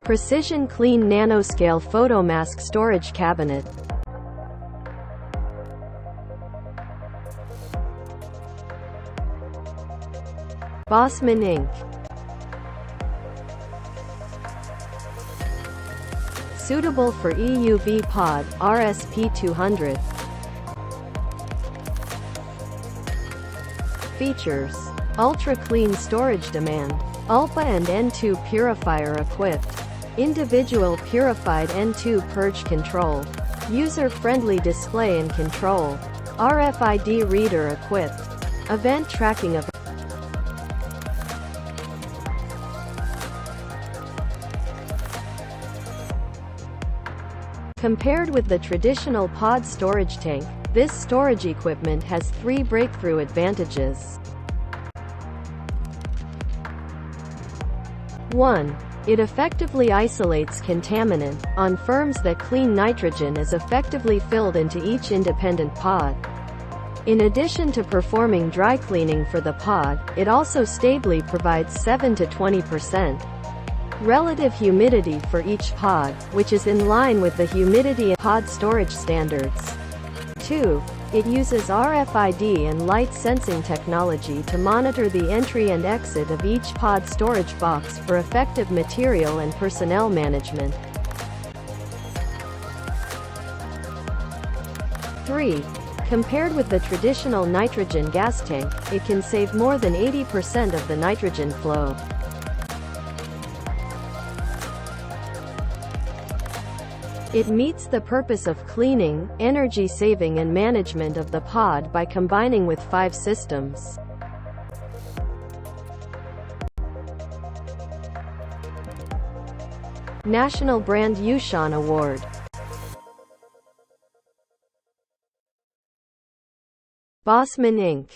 Precision Clean Nanoscale Photomask Storage Cabinet. BOSSMEN INC. Suitable for EUV pod, RSP200. Features: ultra clean storage demand, ULPA and N2 purifier equipped, individual purified N2 purge control, user-friendly display and control, RFID reader equipped, event tracking of Compared with the traditional pod storage tank, this storage equipment has 3 breakthrough advantages. 1. It effectively isolates contaminant, on firms that clean nitrogen is effectively filled into each independent pod. In addition to performing dry cleaning for the pod, it also stably provides 7 to 20% relative humidity for each pod, which is in line with the humidity pod storage standards. 2. It uses RFID and light sensing technology to monitor the entry and exit of each pod storage box for effective material and personnel management. 3. Compared with the traditional nitrogen gas tank, it can save more than 80% of the nitrogen flow. It meets the purpose of cleaning, energy saving and management of the pod by combining with 5 systems. National Brand Yushan Award. BOSSMEN INC.